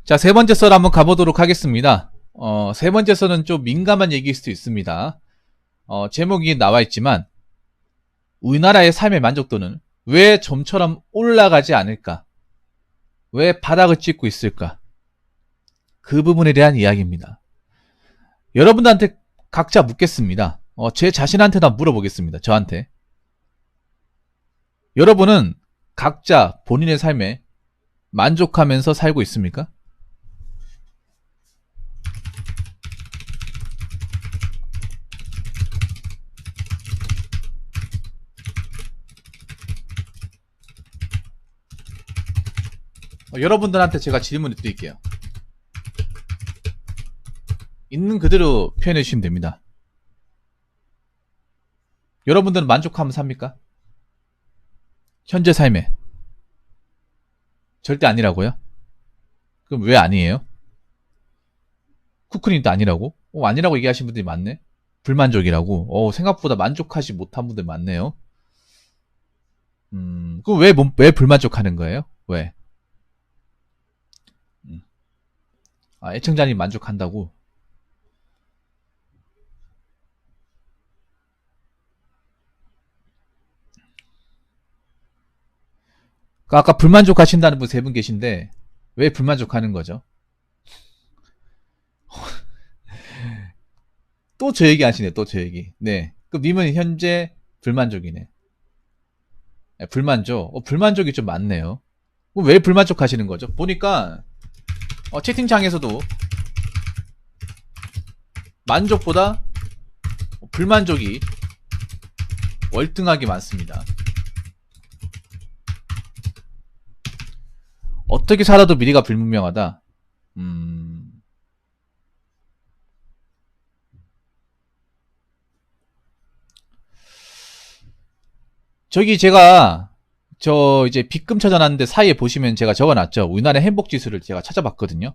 자, 세 번째 썰 한번 가보도록 하겠습니다. 세 번째 썰은 좀 민감한 얘기일 수도 있습니다. 제목이 나와 있지만, 우리나라의 삶의 만족도는 왜 좀처럼 올라가지 않을까? 왜 바닥을 찍고 있을까? 그 부분에 대한 이야기입니다. 여러분들한테 각자 묻겠습니다. 제 자신한테나 물어보겠습니다. 저한테. 여러분은 각자 본인의 삶에 만족하면서 살고 있습니까? 여러분들한테 제가 질문을 드릴게요. 있는 그대로 표현해 주시면 됩니다. 여러분들은 만족하면 삽니까? 현재 삶에. 절대 아니라고요? 그럼 왜 아니에요? 쿠크님도 아니라고? 아니라고 얘기하신 분들이 많네? 불만족이라고? 생각보다 만족하지 못한 분들 많네요. 그럼 왜 불만족하는 거예요? 왜? 애청자님 만족한다고? 아까 불만족하신다는 분 세 분 계신데 왜 불만족하는 거죠? 또 저 얘기 하시네. 또 저 얘기. 네. 그 님은 현재 불만족이네. 불만족. 불만족이 좀 많네요. 왜 불만족하시는 거죠? 보니까 채팅창에서도 만족보다 불만족이 월등하게 많습니다. 어떻게 살아도 미래가 불분명하다. 저기 제가 이제 빗금 찾아놨는데 사이에 보시면 제가 적어놨죠. 우리나라 행복지수를 제가 찾아봤거든요.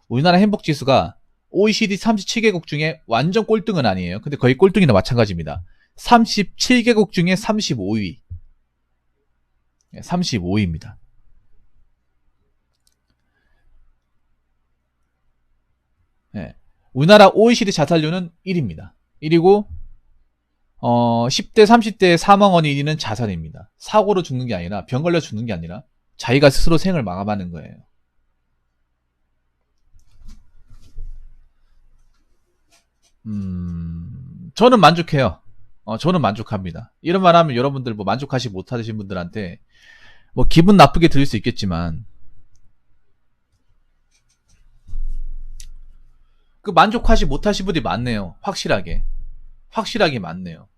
우리나라 행복지수가 OECD 37개국 중에 완전 꼴등은 아니에요. 근데 거의 꼴등이나 마찬가지입니다. 37개국 중에 35위. 35위입니다. 네. 우리나라 OECD 자살률은 1위입니다. 1위고 10대 30대 사망 원인은 자살입니다. 사고로 죽는 게 아니라 병 걸려 죽는 게 아니라 자기가 스스로 생을 마감하는 거예요. 저는 만족해요. 저는 만족합니다. 이런 말 하면 여러분들 뭐 만족하지 못하신 분들한테 뭐 기분 나쁘게 들릴 수 있겠지만 그 만족하지 못하신 분들이 많네요. 확실하게 많네요.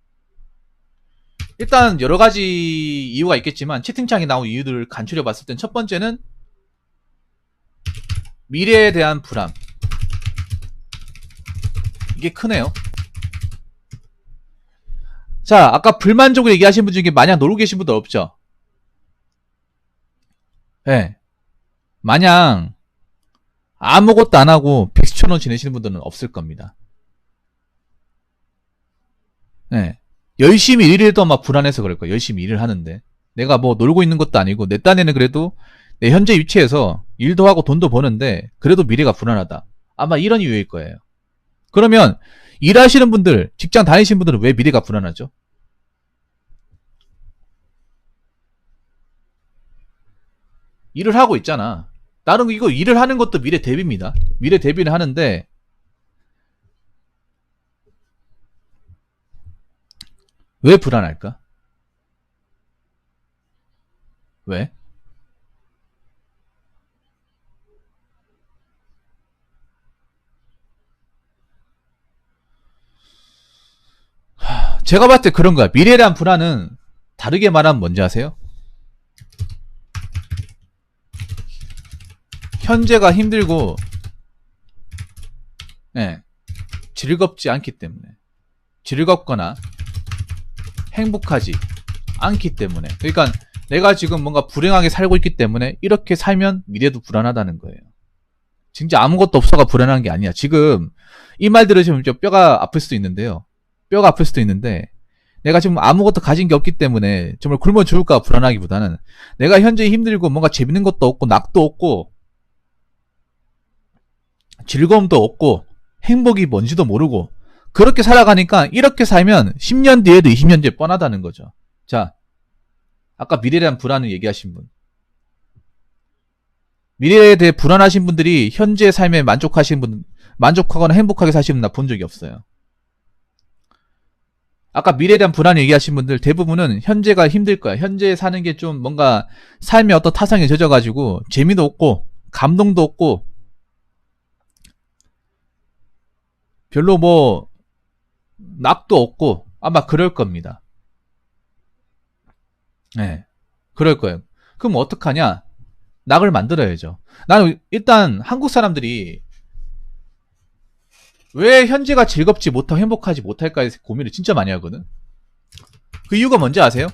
일단 여러 가지 이유가 있겠지만 채팅창에 나온 이유들을 간추려 봤을 땐 첫 번째는 미래에 대한 불안. 이게 크네요. 자, 아까 불만족을 얘기하신 분 중에 마냥 놀고 계신 분들 없죠? 네. 마냥 아무것도 안 하고 백수처럼 지내시는 분들은 없을 겁니다. 네. 열심히 일을 해도 막 불안해서 그럴 거예요. 열심히 일을 하는데. 내가 뭐 놀고 있는 것도 아니고, 내 딴에는 그래도 내 현재 위치에서 일도 하고 돈도 버는데, 그래도 미래가 불안하다. 아마 이런 이유일 거예요. 그러면, 일하시는 분들, 직장 다니시는 분들은 왜 미래가 불안하죠? 일을 하고 있잖아. 나는 이거 일을 하는 것도 미래 대비입니다. 미래 대비를 하는데, 왜 불안할까? 왜? 제가 봤을 때 그런 거야. 미래에 대한 불안은 다르게 말하면 뭔지 아세요? 현재가 힘들고, 네, 즐겁지 않기 때문에. 즐겁거나 행복하지 않기 때문에. 그러니까 내가 지금 뭔가 불행하게 살고 있기 때문에 이렇게 살면 미래도 불안하다는 거예요. 진짜 아무것도 없어가 불안한 게 아니야. 지금 이 말 들으시면 좀 뼈가 아플 수도 있는데요. 뼈가 아플 수도 있는데 내가 지금 아무것도 가진 게 없기 때문에 정말 굶어 죽을까 불안하기보다는 내가 현재 힘들고 뭔가 재밌는 것도 없고 낙도 없고 즐거움도 없고 행복이 뭔지도 모르고 그렇게 살아가니까 이렇게 살면 10년 뒤에도 20년 뒤에 뻔하다는 거죠. 자, 아까 미래에 대한 불안을 얘기하신 분. 미래에 대해 불안하신 분들이 현재의 삶에 만족하거나 행복하게 사시는 분 나 본 적이 없어요. 아까 미래에 대한 불안 얘기하신 분들 대부분은 현재가 힘들 거야. 현재 사는 게 좀 뭔가 삶의 어떤 타성에 젖어가지고 재미도 없고 감동도 없고 별로 뭐 낙도 없고 아마 그럴 겁니다. 네, 그럴 거예요. 그럼 어떡하냐? 낙을 만들어야죠. 나는 일단 한국 사람들이 왜 현재가 즐겁지 못하고 행복하지 못할까에 고민을 진짜 많이 하거든. 그 이유가 뭔지 아세요?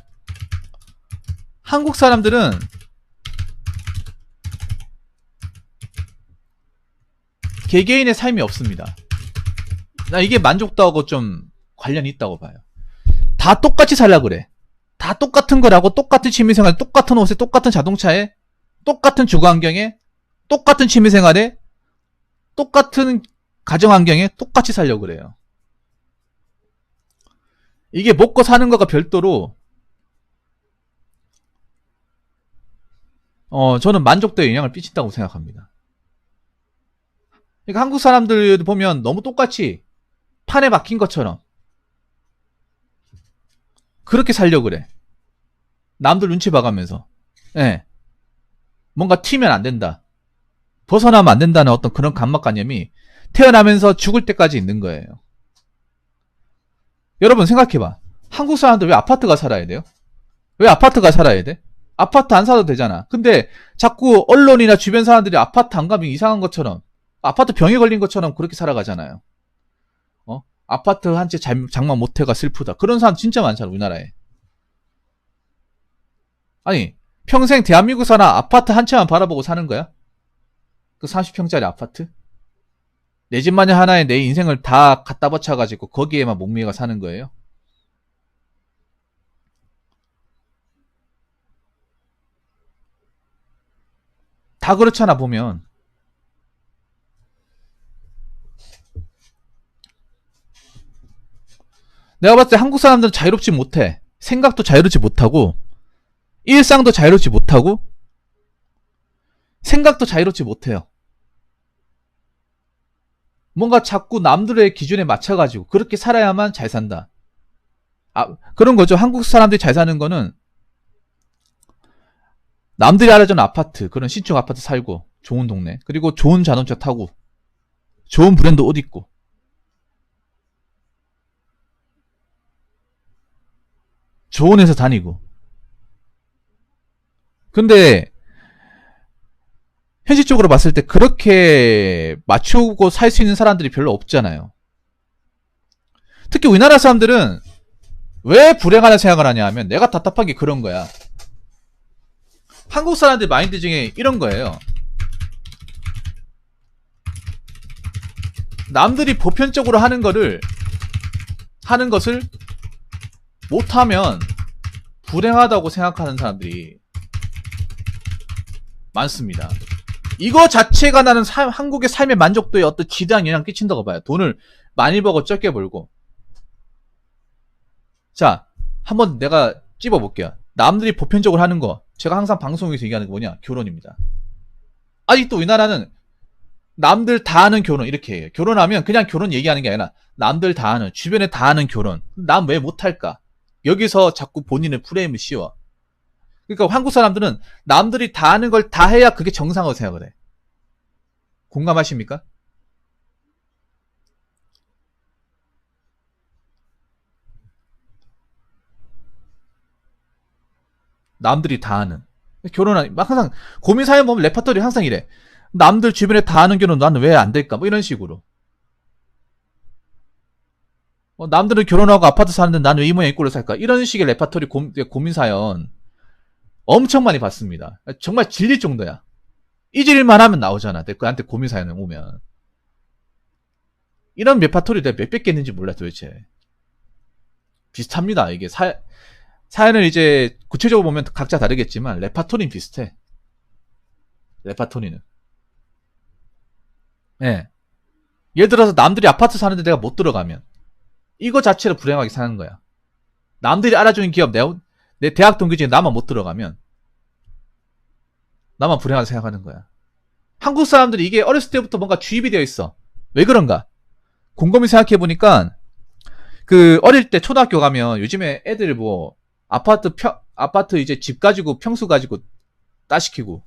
한국 사람들은 개개인의 삶이 없습니다. 나 이게 만족도하고 좀 관련이 있다고 봐요. 다 똑같이 살려고 그래. 다 똑같은 거라고 똑같은 취미생활, 똑같은 옷에, 똑같은 자동차에, 똑같은 주거환경에, 똑같은 취미생활에, 똑같은 가정환경에 똑같이 살려고 그래요. 이게 먹고 사는 거가 별도로 저는 만족도에 영향을 끼친다고 생각합니다. 그러니까 한국 사람들 보면 너무 똑같이 판에 박힌 것처럼 그렇게 살려고 그래. 남들 눈치 봐가면서. 예. 뭔가 튀면 안 된다. 벗어나면 안 된다는 어떤 그런 강박관념이 태어나면서 죽을 때까지 있는 거예요. 여러분 생각해봐. 한국 사람들 왜 아파트가 살아야 돼요? 왜 아파트가 살아야 돼? 아파트 안 사도 되잖아. 근데 자꾸 언론이나 주변 사람들이 아파트 안 가면 이상한 것처럼, 아파트 병에 걸린 것처럼 그렇게 살아가잖아요. 아파트 한 채 장만 못해가 슬프다. 그런 사람 진짜 많잖아, 우리나라에. 아니, 평생 대한민국 사람 아파트 한 채만 바라보고 사는 거야? 그 30평짜리 아파트? 내 집 마냥 하나에 내 인생을 다 갖다 바쳐가지고 거기에만 목매가 사는 거예요? 다 그렇잖아, 보면. 내가 봤을 때 한국 사람들은 자유롭지 못해. 생각도 자유롭지 못하고, 일상도 자유롭지 못하고, 생각도 자유롭지 못해요. 뭔가 자꾸 남들의 기준에 맞춰가지고 그렇게 살아야만 잘 산다. 그런 거죠. 한국 사람들이 잘 사는 거는 남들이 알아주는 아파트, 그런 신축 아파트 살고, 좋은 동네, 그리고 좋은 자동차 타고, 좋은 브랜드 옷 입고, 좋은 회사 다니고. 근데 현실적으로 봤을 때 그렇게 맞추고 살 수 있는 사람들이 별로 없잖아요. 특히 우리나라 사람들은 왜 불행하다는 생각을 하냐 하면 내가 답답한 게 그런 거야. 한국 사람들 마인드 중에 이런 거예요. 남들이 보편적으로 하는 것을 못하면 불행하다고 생각하는 사람들이 많습니다. 이거 자체가 나는 한국의 삶의 만족도에 어떤 지대한 영향을 끼친다고 봐요. 돈을 많이 벌고 적게 벌고. 자, 한번 내가 찝어볼게요. 남들이 보편적으로 하는 거, 제가 항상 방송에서 얘기하는 게 뭐냐? 결혼입니다. 아직도 우리나라는 남들 다 하는 결혼 이렇게 해요. 결혼하면 그냥 결혼 얘기하는 게 아니라 남들 다 하는, 주변에 다 하는 결혼. 난 왜 못할까? 여기서 자꾸 본인의 프레임을 씌워. 그러니까 한국 사람들은 남들이 다 하는 걸 다 해야 그게 정상으로 생각을 해. 공감하십니까? 남들이 다 하는. 결혼하는, 막 항상 고민 사연 보면 레퍼토리 항상 이래. 남들 주변에 다 하는 결혼 나는 왜 안 될까? 뭐 이런 식으로. 남들은 결혼하고 아파트 사는데 나는 왜 이 모양 이 꼴로 살까? 이런 식의 레퍼토리 고민 사연 엄청 많이 봤습니다. 정말 질릴 정도야. 잊을만 하면 나오잖아. 나한테 고민 사연을 오면. 이런 레퍼토리 내가 몇백 개 있는지 몰라 도대체. 비슷합니다. 이게 사연을 이제 구체적으로 보면 각자 다르겠지만 레퍼토리는 비슷해. 레퍼토리는. 예. 네. 예를 들어서 남들이 아파트 사는데 내가 못 들어가면 이거 자체로 불행하게 사는 거야. 남들이 알아주는 기업, 내 대학 동기 중에 나만 못 들어가면 나만 불행하게 생각하는 거야. 한국 사람들이 이게 어렸을 때부터 뭔가 주입이 되어 있어. 왜 그런가? 곰곰이 생각해보니까 그 어릴 때 초등학교 가면 요즘에 애들 뭐 아파트 이제 집 가지고 평수 가지고 따시키고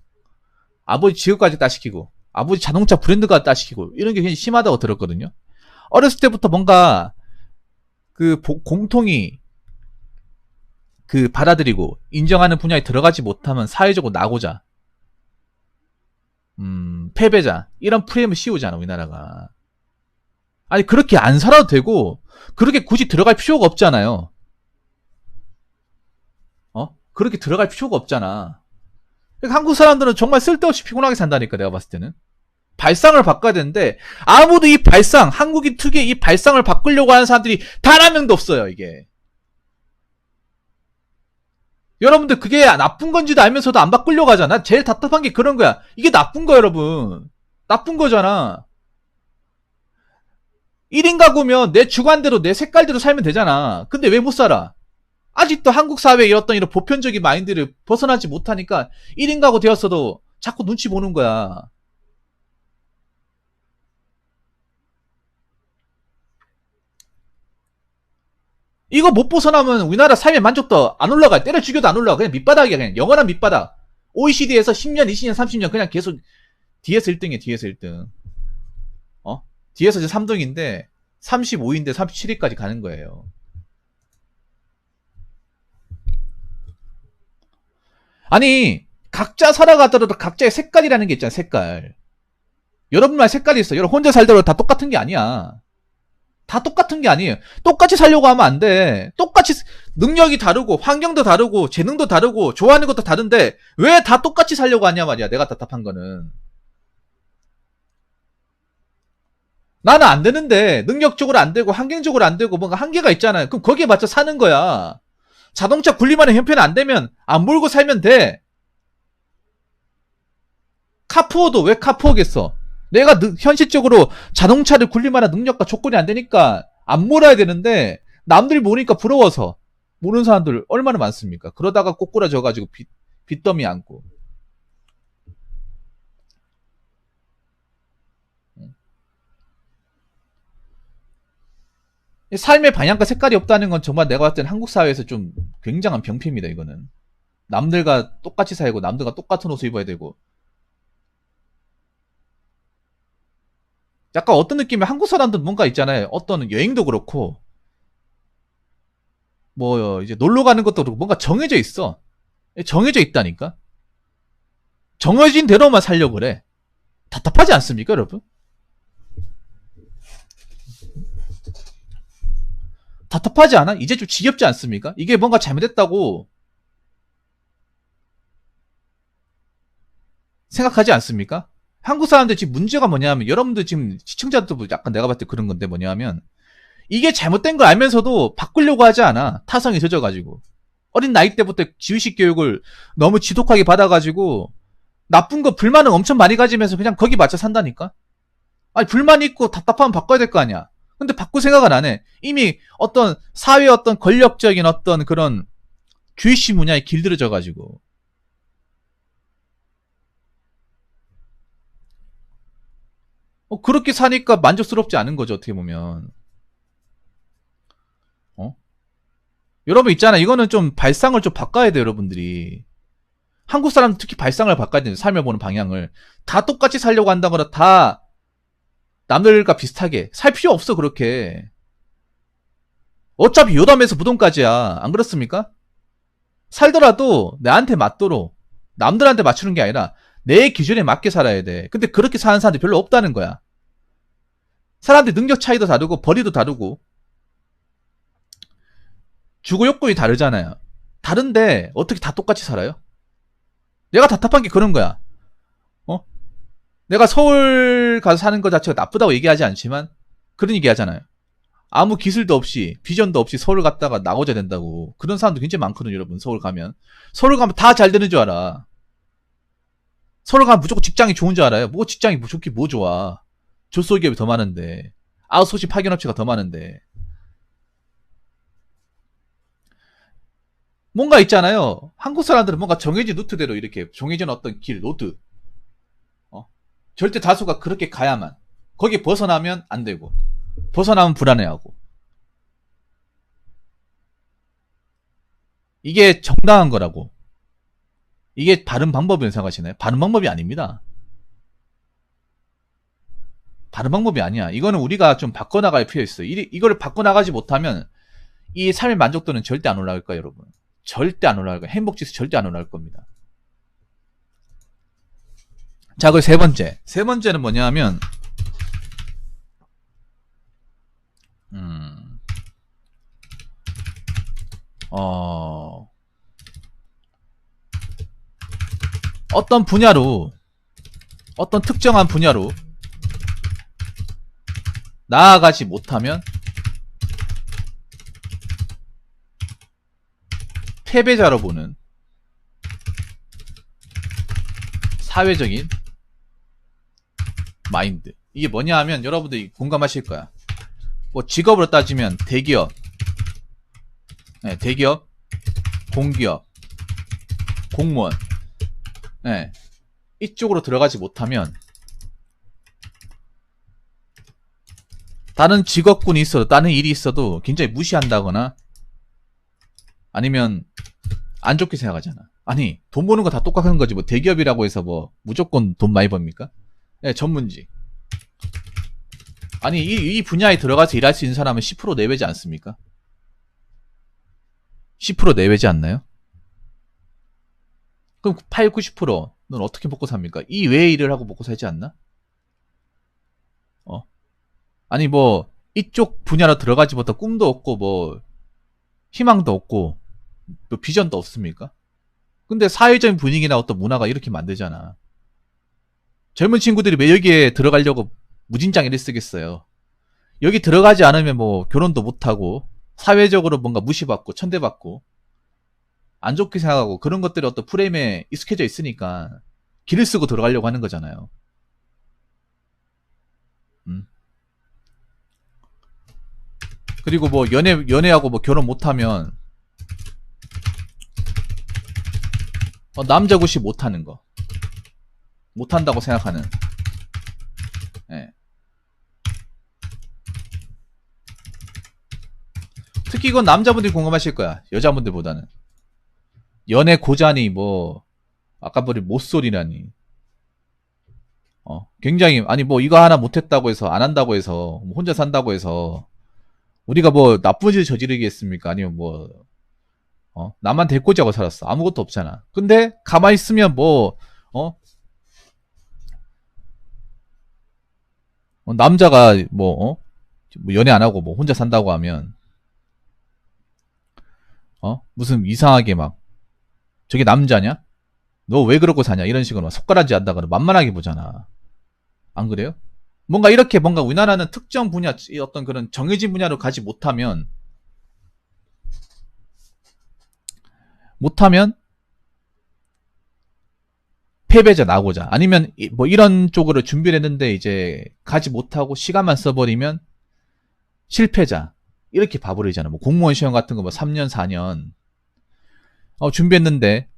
아버지 지역까지 따시키고 아버지 자동차 브랜드가 따시키고 이런 게 굉장히 심하다고 들었거든요. 어렸을 때부터 뭔가 그 공통이 그 받아들이고 인정하는 분야에 들어가지 못하면 사회적으로 나고자 패배자 이런 프레임을 씌우잖아 우리나라가. 아니 그렇게 안 살아도 되고 그렇게 굳이 들어갈 필요가 없잖아요. 그렇게 들어갈 필요가 없잖아. 그러니까 한국 사람들은 정말 쓸데없이 피곤하게 산다니까 내가 봤을 때는. 발상을 바꿔야 되는데 아무도 이 발상, 한국인 특유의 이 발상을 바꾸려고 하는 사람들이 단 한 명도 없어요 이게. 여러분들 그게 나쁜 건지도 알면서도 안 바꾸려고 하잖아. 제일 답답한 게 그런 거야. 이게 나쁜 거야 여러분. 나쁜 거잖아. 1인 가구면 내 주관대로 내 색깔대로 살면 되잖아. 근데 왜 못 살아? 아직도 한국 사회의 어떤 이런 보편적인 마인드를 벗어나지 못하니까 1인 가구 되었어도 자꾸 눈치 보는 거야. 이거 못 벗어나면 우리나라 삶의 만족도 안 올라가. 때려 죽여도 안 올라가. 그냥 밑바닥이야. 그냥 영원한 밑바닥. OECD에서 10년, 20년, 30년 그냥 계속 뒤에서 1등이야. 뒤에서 1등. 뒤에서 이제 3등인데 35위인데 37위까지 가는 거예요. 아니 각자 살아가더라도 각자의 색깔이라는 게 있잖아. 색깔. 여러분만 색깔이 있어. 여러분 혼자 살더라도 다 똑같은 게 아니야. 다 똑같은 게 아니에요. 똑같이 살려고 하면 안 돼. 똑같이 능력이 다르고 환경도 다르고 재능도 다르고 좋아하는 것도 다른데 왜 다 똑같이 살려고 하냐 말이야. 내가 답답한 거는. 나는 안 되는데 능력적으로 안 되고 환경적으로 안 되고 뭔가 한계가 있잖아요. 그럼 거기에 맞춰 사는 거야. 자동차 분리만의 형편이 안 되면 안 몰고 살면 돼. 카푸어도 왜 카푸어겠어? 내가 현실적으로 자동차를 굴릴만한 능력과 조건이 안 되니까 안 몰아야 되는데 남들이 모르니까 부러워서 모르는 사람들 얼마나 많습니까? 그러다가 꼬꾸라져가지고 빚더미 안고. 삶의 방향과 색깔이 없다는 건 정말 내가 봤을 때는 한국 사회에서 좀 굉장한 병폐입니다. 이거는 남들과 똑같이 살고 남들과 똑같은 옷을 입어야 되고 약간 어떤 느낌이 한국 사람들 뭔가 있잖아요. 어떤 여행도 그렇고 뭐 이제 놀러 가는 것도 그렇고 뭔가 정해져 있어. 정해져 있다니까. 정해진 대로만 살려고 그래. 답답하지 않습니까, 여러분? 답답하지 않아? 이제 좀 지겹지 않습니까? 이게 뭔가 잘못됐다고 생각하지 않습니까? 한국 사람들 지금 문제가 뭐냐면 여러분들 지금 시청자들도 약간 내가 봤을 때 그런 건데 뭐냐면 이게 잘못된 걸 알면서도 바꾸려고 하지 않아. 타성이 젖어가지고. 어린 나이 때부터 지휘식 교육을 너무 지독하게 받아가지고 나쁜 거 불만은 엄청 많이 가지면서 그냥 거기 맞춰 산다니까? 아니 불만 있고 답답하면 바꿔야 될 거 아니야. 근데 바꿀 생각은 안 해. 이미 어떤 사회 어떤 권력적인 어떤 그런 주의식 문화에 길들여져가지고 그렇게 사니까 만족스럽지 않은 거죠. 어떻게 보면. 어? 여러분 있잖아. 이거는 좀 발상을 좀 바꿔야 돼요. 여러분들이. 한국 사람 특히 발상을 바꿔야 돼요. 삶을 보는 방향을. 다 똑같이 살려고 한다거나 다 남들과 비슷하게 살 필요 없어. 그렇게. 어차피 요담에서 무덤까지야. 안 그렇습니까? 살더라도 나한테 맞도록 남들한테 맞추는 게 아니라 내 기준에 맞게 살아야 돼. 근데 그렇게 사는 사람들이 별로 없다는 거야. 사람들이 능력 차이도 다르고 벌이도 다르고 주거 요건이 다르잖아요. 다른데 어떻게 다 똑같이 살아요? 내가 답답한 게 그런 거야. 내가 서울 가서 사는 것 자체가 나쁘다고 얘기하지 않지만 그런 얘기 하잖아요. 아무 기술도 없이 비전도 없이 서울 갔다가 나고자 된다고. 그런 사람도 굉장히 많거든요. 여러분 서울 가면 다 잘 되는 줄 알아. 서울 가면 무조건 직장이 좋은 줄 알아요. 뭐 직장이 좋기 뭐 좋아. 조소기업이 더 많은데, 아웃소싱 파견업체가 더 많은데, 뭔가 있잖아요. 한국 사람들은 뭔가 정해진 루트대로 이렇게 정해진 어떤 길, 로드, 절대 다수가 그렇게 가야만. 거기 벗어나면 안 되고, 벗어나면 불안해하고. 이게 정당한 거라고. 이게 바른 방법이라고 생각하시나요? 바른 방법이 아닙니다. 바른 방법이 아니야. 이거는 우리가 좀 바꿔나갈 필요 있어. 이걸 바꿔나가지 못하면 이 삶의 만족도는 절대 안 올라갈 거예요, 여러분. 절대 안 올라갈 거예요. 행복지수 절대 안 올라갈 겁니다. 자, 그 세 번째. 세 번째는 뭐냐 하면, 어떤 분야로, 어떤 특정한 분야로 나아가지 못하면 패배자로 보는 사회적인 마인드. 이게 뭐냐 하면 여러분들이 공감하실 거야. 뭐 직업으로 따지면 대기업, 네, 대기업, 공기업, 공무원, 네, 이쪽으로 들어가지 못하면 다른 직업군이 있어도 다른 일이 있어도 굉장히 무시한다거나 아니면 안 좋게 생각하잖아. 아니 돈 버는 거 다 똑같은 거지 뭐 대기업이라고 해서 뭐 무조건 돈 많이 법니까? 네, 전문직. 아니 이 분야에 들어가서 일할 수 있는 사람은 10% 내외지 않습니까? 10% 내외지 않나요? 그럼 8, 90%는 어떻게 먹고 삽니까? 이 외의 일을 하고 먹고 살지 않나? 아니 뭐 이쪽 분야로 들어가지 못한 꿈도 없고 뭐 희망도 없고 뭐 비전도 없습니까? 근데 사회적인 분위기나 어떤 문화가 이렇게 만들잖아. 젊은 친구들이 왜 여기에 들어가려고 무진장 애를 쓰겠어요. 여기 들어가지 않으면 뭐 결혼도 못하고 사회적으로 뭔가 무시받고 천대받고 안 좋게 생각하고 그런 것들이 어떤 프레임에 익숙해져 있으니까 길을 쓰고 들어가려고 하는 거잖아요. 그리고 뭐 연애하고 뭐 결혼 못하면 남자 구시 못하는 거 못한다고 생각하는. 예. 특히 이건 남자분들이 공감하실 거야. 여자분들보다는. 연애 고자니 뭐 아까 버린 못소리라니. 굉장히 아니 뭐 이거 하나 못했다고 해서 안 한다고 해서 뭐 혼자 산다고 해서 우리가 뭐 나쁜 짓을 저지르겠습니까? 아니면 뭐 나만 데꼬지하고 살았어. 아무것도 없잖아. 근데 가만히 있으면 뭐 남자가 뭐 연애 안 하고 뭐 혼자 산다고 하면 무슨 이상하게 막 저게 남자냐? 너 왜 그러고 사냐? 이런 식으로 막 손가락질 한다거나 만만하게 보잖아. 안 그래요? 뭔가 이렇게 뭔가 우리나라는 특정 분야 어떤 그런 정해진 분야로 가지 못하면 패배자 나고자 아니면 뭐 이런 쪽으로 준비를 했는데 이제 가지 못하고 시간만 써버리면 실패자 이렇게 봐버리잖아. 뭐 공무원 시험 같은 거 뭐 3년 4년 준비했는데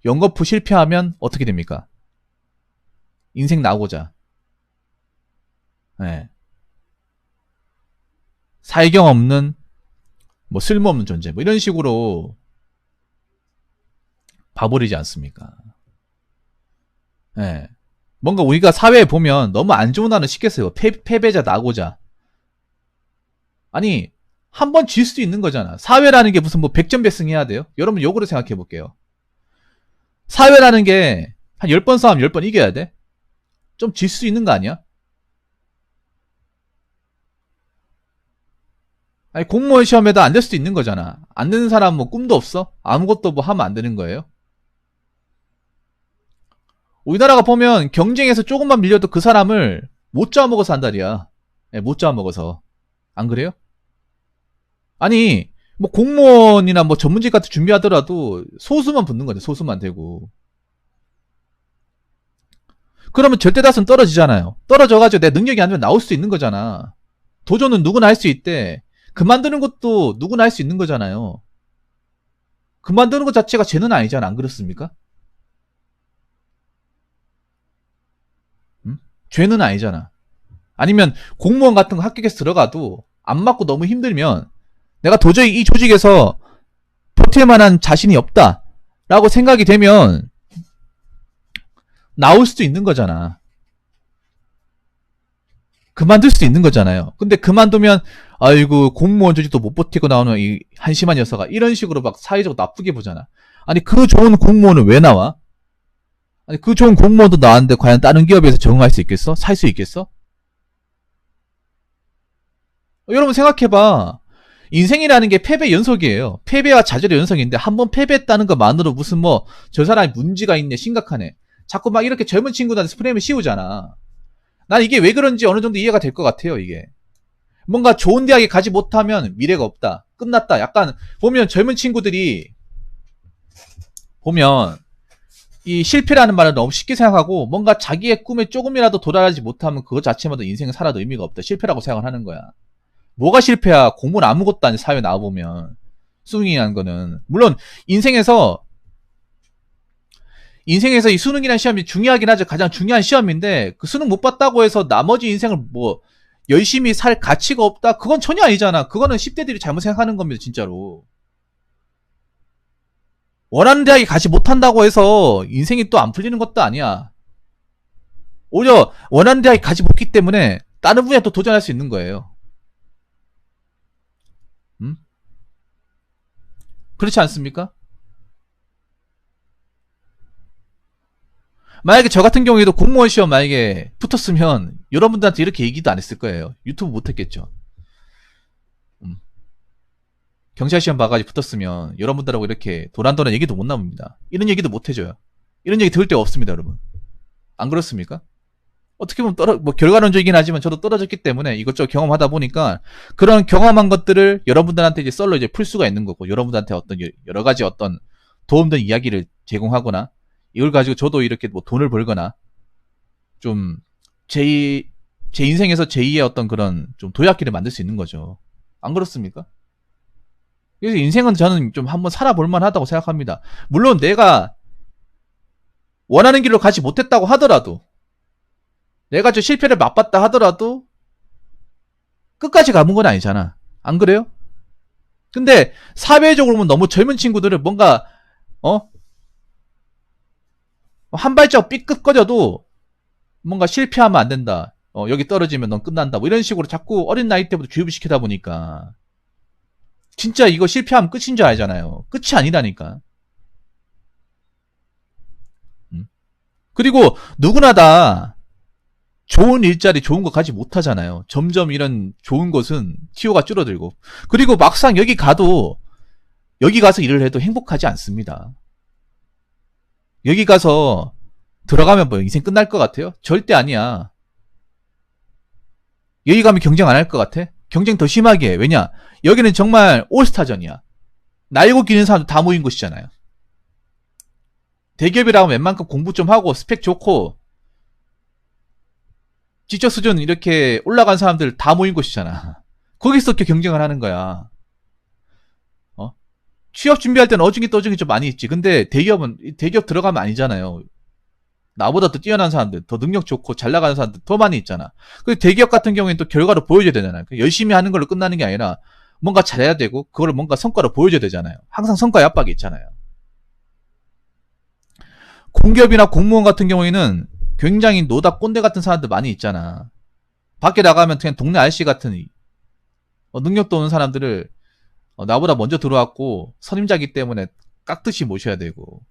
연거푸 실패하면 어떻게 됩니까? 인생 나고자. 네. 살경 없는 뭐 쓸모없는 존재 뭐 이런 식으로 봐버리지 않습니까? 네. 뭔가 우리가 사회에 보면 너무 안 좋은 단어 쉽게 써요. 패배자 나고자. 아니 한 번 질 수도 있는 거잖아. 사회라는 게 무슨 뭐 백전백승 해야 돼요? 여러분 역으로 생각해 볼게요. 사회라는 게 한 10번 싸우면 10번 이겨야 돼? 좀 질 수 있는 거 아니야? 아니 공무원 시험에도 안 될 수도 있는 거잖아. 안 되는 사람 뭐 꿈도 없어? 아무것도 뭐 하면 안 되는 거예요? 우리나라가 보면 경쟁에서 조금만 밀려도 그 사람을 못 잡아먹어서 한다리야. 네, 못 잡아먹어서. 안 그래요? 아니 뭐 공무원이나 뭐 전문직 같은 준비하더라도 소수만 붙는 거죠. 소수만 되고. 그러면 절대 다수는 떨어지잖아요. 떨어져가지고 내 능력이 안 되면 나올 수 있는 거잖아. 도전은 누구나 할 수 있대. 그만두는 것도 누구나 할 수 있는 거잖아요. 그만두는 것 자체가 죄는 아니잖아. 안 그렇습니까? 죄는 아니잖아. 아니면 공무원 같은 거 합격해서 들어가도 안 맞고 너무 힘들면 내가 도저히 이 조직에서 버틸 만한 자신이 없다 라고 생각이 되면 나올 수도 있는 거잖아. 그만둘 수도 있는 거잖아요. 근데 그만두면 아이고 공무원 조직도 못 버티고 나오는 이 한심한 녀석아 이런 식으로 막 사회적으로 나쁘게 보잖아. 아니 그 좋은 공무원은 왜 나와? 아니 그 좋은 공무원도 나왔는데 과연 다른 기업에서 적응할 수 있겠어? 살 수 있겠어? 여러분 생각해봐. 인생이라는 게 패배 연속이에요. 패배와 좌절의 연속인데 한 번 패배했다는 것만으로 무슨 뭐 저 사람이 문제가 있네 심각하네. 자꾸 막 이렇게 젊은 친구들한테 스프레임을 씌우잖아. 난 이게 왜 그런지 어느 정도 이해가 될 것 같아요. 이게 뭔가 좋은 대학에 가지 못하면 미래가 없다. 끝났다. 약간 보면 젊은 친구들이 보면 이 실패라는 말을 너무 쉽게 생각하고 뭔가 자기의 꿈에 조금이라도 도달하지 못하면 그것 자체만도 인생을 살아도 의미가 없다. 실패라고 생각을 하는 거야. 뭐가 실패야? 공부는 아무것도 아닌 사회 나와보면 수능이라는 거는 물론 인생에서 이 수능이라는 시험이 중요하긴 하죠. 가장 중요한 시험인데 그 수능 못 봤다고 해서 나머지 인생을 뭐 열심히 살 가치가 없다? 그건 전혀 아니잖아. 그거는 10대들이 잘못 생각하는 겁니다. 진짜로. 원하는 대학에 가지 못한다고 해서 인생이 또 안 풀리는 것도 아니야. 오히려 원하는 대학에 가지 못했기 때문에 다른 분야에 또 도전할 수 있는 거예요. 그렇지 않습니까? 만약에 저 같은 경우에도 공무원 시험 만약에 붙었으면 여러분들한테 이렇게 얘기도 안 했을 거예요. 유튜브 못 했겠죠. 경찰 시험 봐가지고 붙었으면 여러분들하고 이렇게 도란도란 얘기도 못 나눕니다. 이런 얘기도 못 해줘요. 이런 얘기 들을 데가 없습니다, 여러분. 안 그렇습니까? 어떻게 보면 뭐 결과론적이긴 하지만 저도 떨어졌기 때문에 이것저것 경험하다 보니까 그런 경험한 것들을 여러분들한테 이제 썰로 이제 풀 수가 있는 거고 여러분들한테 어떤 여러 가지 어떤 도움된 이야기를 제공하거나 이걸 가지고 저도 이렇게 뭐 돈을 벌거나 좀 제 인생에서 제2의 어떤 그런 좀 도약기를 만들 수 있는 거죠. 안 그렇습니까? 그래서 인생은 저는 좀 한번 살아볼 만하다고 생각합니다. 물론 내가 원하는 길로 가지 못했다고 하더라도 내가 저 실패를 맛봤다 하더라도 끝까지 가본 건 아니잖아. 안 그래요? 근데 사회적으로 보면 너무 젊은 친구들은 뭔가 한 발짝 삐끗거려도 뭔가 실패하면 안 된다. 여기 떨어지면 넌 끝난다. 뭐 이런 식으로 자꾸 어린 나이 때부터 교육을 시키다 보니까 진짜 이거 실패하면 끝인 줄 알잖아요. 끝이 아니라니까. 그리고 누구나 다 좋은 일자리 좋은 거 가지 못하잖아요. 점점 이런 좋은 곳은 티오가 줄어들고 그리고 막상 여기 가도 여기 가서 일을 해도 행복하지 않습니다. 여기 가서 들어가면 뭐 인생 끝날 것 같아요? 절대 아니야. 여기 가면 경쟁 안 할 것 같아? 경쟁 더 심하게 해. 왜냐? 여기는 정말 올스타전이야. 날고 기는 사람들 다 모인 곳이잖아요. 대기업이라고 웬만큼 공부 좀 하고 스펙 좋고 지적 수준 이렇게 올라간 사람들 다 모인 곳이잖아. 거기서 이렇게 경쟁을 하는 거야. 취업 준비할 때는 어중이 떠중이 좀 많이 있지. 근데 대기업 들어가면 아니잖아요. 나보다 더 뛰어난 사람들, 더 능력 좋고 잘 나가는 사람들 더 많이 있잖아. 그 대기업 같은 경우에는 또 결과를 보여줘야 되잖아요. 열심히 하는 걸로 끝나는 게 아니라 뭔가 잘해야 되고 그걸 뭔가 성과를 보여줘야 되잖아요. 항상 성과의 압박이 있잖아요. 공기업이나 공무원 같은 경우에는 굉장히 노다 꼰대 같은 사람들 많이 있잖아. 밖에 나가면 그냥 동네 아저씨 같은 능력도 없는 사람들을 나보다 먼저 들어왔고 선임자기 때문에 깍듯이 모셔야 되고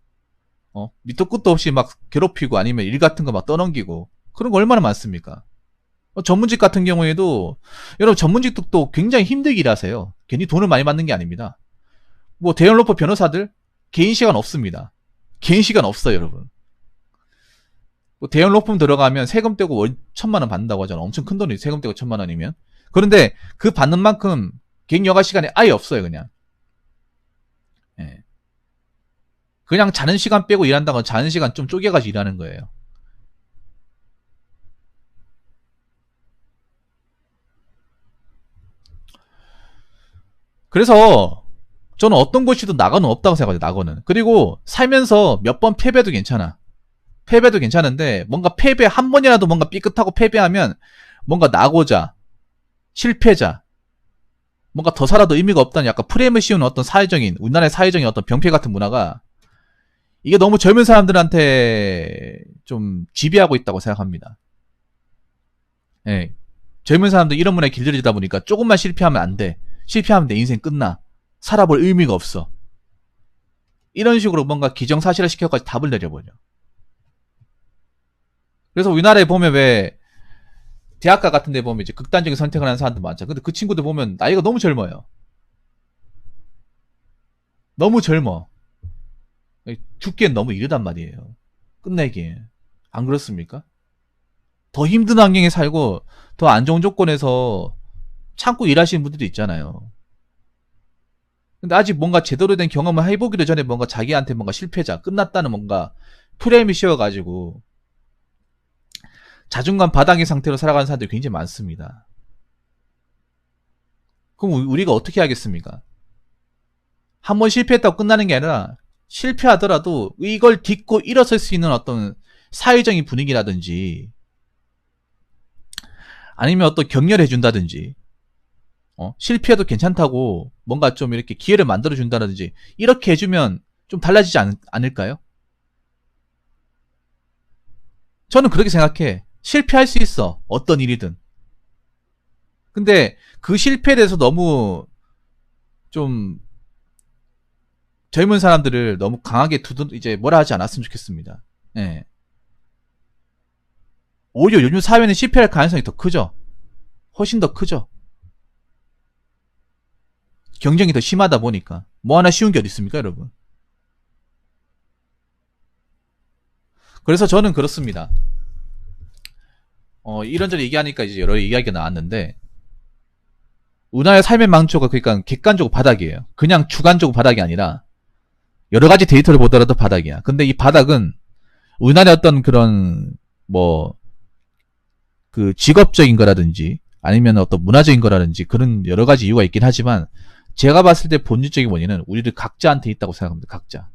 밑도 끝도 없이 막 괴롭히고 아니면 일 같은 거 막 떠넘기고 그런 거 얼마나 많습니까? 전문직 같은 경우에도 여러분 전문직도 또 굉장히 힘들게 일하세요. 괜히 돈을 많이 받는 게 아닙니다. 뭐 대형 로펌 변호사들 개인 시간 없습니다. 개인 시간 없어요, 여러분. 뭐 대형 로펌 들어가면 세금 떼고 월 1,000만 원 받는다고 하잖아. 엄청 큰 돈이 세금 떼고 1,000만 원이면. 그런데 그 받는 만큼 개인 여가 시간이 아예 없어요, 그냥. 예. 그냥 자는 시간 빼고 일한다고 자는 시간 좀 쪼개가지고 일하는 거예요. 그래서 저는 어떤 곳이든 낙오는 없다고 생각해요. 낙오는. 그리고 살면서 몇 번 패배도 괜찮아. 패배도 괜찮은데 뭔가 패배 한 번이라도 뭔가 삐끗하고 패배하면 뭔가 낙오자, 실패자, 뭔가 더 살아도 의미가 없다는 약간 프레임을 씌우는 어떤 사회적인, 우리나라의 사회적인 어떤 병폐 같은 문화가 이게 너무 젊은 사람들한테 좀 지배하고 있다고 생각합니다. 예. 젊은 사람들 이런 문화에 길들여지다 보니까 조금만 실패하면 안 돼. 실패하면 내 인생 끝나. 살아볼 의미가 없어. 이런 식으로 뭔가 기정사실화 시켜까지 답을 내려버려. 그래서 우리나라에 보면 왜 대학가 같은 데 보면 이제 극단적인 선택을 하는 사람들 많죠. 근데 그 친구들 보면 나이가 너무 젊어요. 너무 젊어. 죽기엔 너무 이르단 말이에요. 끝내기엔. 안 그렇습니까? 더 힘든 환경에 살고 더 안 좋은 조건에서 참고 일하시는 분들도 있잖아요. 근데 아직 뭔가 제대로 된 경험을 해보기도 전에 뭔가 자기한테 뭔가 실패자, 끝났다는 뭔가 프레임이 씌워가지고 자존감 바닥의 상태로 살아가는 사람들이 굉장히 많습니다. 그럼 우리가 어떻게 하겠습니까? 한번 실패했다고 끝나는 게 아니라 실패하더라도 이걸 딛고 일어설 수 있는 어떤 사회적인 분위기라든지 아니면 어떤 격려를 해준다든지 실패해도 괜찮다고 뭔가 좀 이렇게 기회를 만들어준다든지 이렇게 해주면 좀 달라지지 않을까요? 저는 그렇게 생각해. 실패할 수 있어. 어떤 일이든. 근데 그 실패에 대해서 너무 좀 젊은 사람들을 너무 강하게 이제 뭐라 하지 않았으면 좋겠습니다. 예. 오히려 요즘 사회는 실패할 가능성이 더 크죠. 훨씬 더 크죠. 경쟁이 더 심하다 보니까. 뭐 하나 쉬운 게 어디 있습니까, 여러분? 그래서 저는 그렇습니다. 이런저런 얘기하니까 이제 여러 이야기가 나왔는데, 우리나라의 삶의 망초가 그러니까 객관적으로 바닥이에요. 그냥 주관적으로 바닥이 아니라, 여러 가지 데이터를 보더라도 바닥이야. 근데 이 바닥은, 우리나라의 어떤 그런, 직업적인 거라든지, 아니면 어떤 문화적인 거라든지, 그런 여러 가지 이유가 있긴 하지만, 제가 봤을 때 본질적인 원인은 우리들 각자한테 있다고 생각합니다. 각자.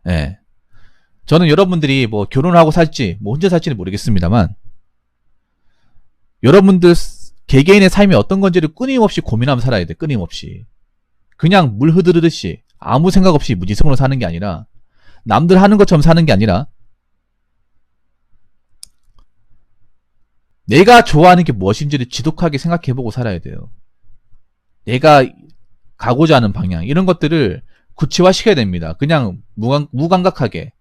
예. 저는 여러분들이 뭐 결혼하고 살지, 뭐 혼자 살지는 모르겠습니다만, 여러분들 개개인의 삶이 어떤 건지를 끊임없이 고민하며 살아야 돼. 끊임없이. 그냥 물 흐르듯이 아무 생각 없이 무지성으로 사는 게 아니라, 남들 하는 것처럼 사는 게 아니라, 내가 좋아하는 게 무엇인지를 지독하게 생각해보고 살아야 돼요. 내가 가고자 하는 방향, 이런 것들을 구체화시켜야 됩니다. 그냥 무감각하게,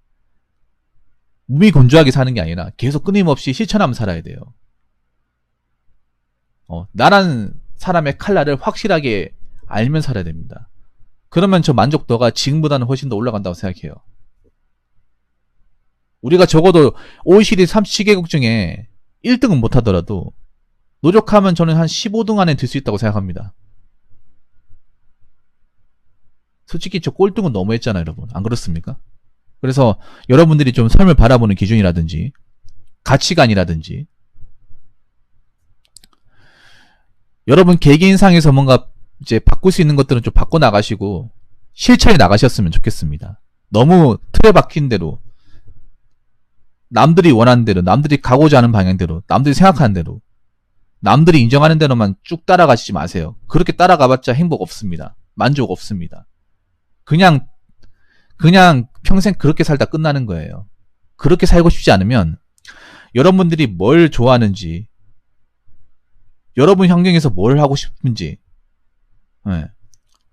무미건조하게 사는 게 아니라 계속 끊임없이 실천하며 살아야 돼요. 나라는 사람의 칼날을 확실하게 알면 살아야 됩니다. 그러면 저 만족도가 지금보다는 훨씬 더 올라간다고 생각해요. 우리가 적어도 OECD 30개국 중에 1등은 못하더라도 노력하면 저는 한 15등 안에 들 수 있다고 생각합니다. 솔직히 저 꼴등은 너무했잖아요, 여러분. 안 그렇습니까? 그래서 여러분들이 좀 삶을 바라보는 기준이라든지 가치관이라든지 여러분 개개인상에서 뭔가 이제 바꿀 수 있는 것들은 좀 바꿔 나가시고 실천해 나가셨으면 좋겠습니다. 너무 틀에 박힌 대로 남들이 원하는 대로, 남들이 가고자 하는 방향대로, 남들이 생각하는 대로, 남들이 인정하는 대로만 쭉 따라가시지 마세요. 그렇게 따라가봤자 행복 없습니다. 만족 없습니다. 그냥 평생 그렇게 살다 끝나는 거예요. 그렇게 살고 싶지 않으면 여러분들이 뭘 좋아하는지, 여러분 환경에서 뭘 하고 싶은지,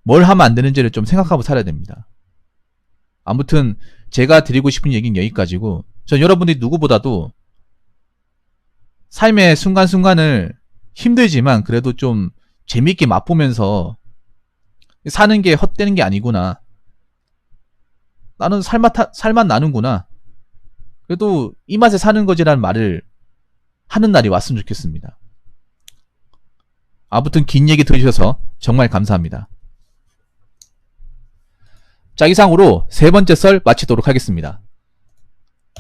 뭘 하면 안 되는지를 좀 생각하고 살아야 됩니다. 아무튼 제가 드리고 싶은 얘기는 여기까지고, 전 여러분들이 누구보다도 삶의 순간순간을 힘들지만 그래도 좀 재밌게 맛보면서 사는 게 헛되는 게 아니구나. 나는 살맛 나는구나. 그래도 이 맛에 사는 거지라는 말을 하는 날이 왔으면 좋겠습니다. 아무튼 긴 얘기 들으셔서 정말 감사합니다. 자, 이상으로 세 번째 썰 마치도록 하겠습니다.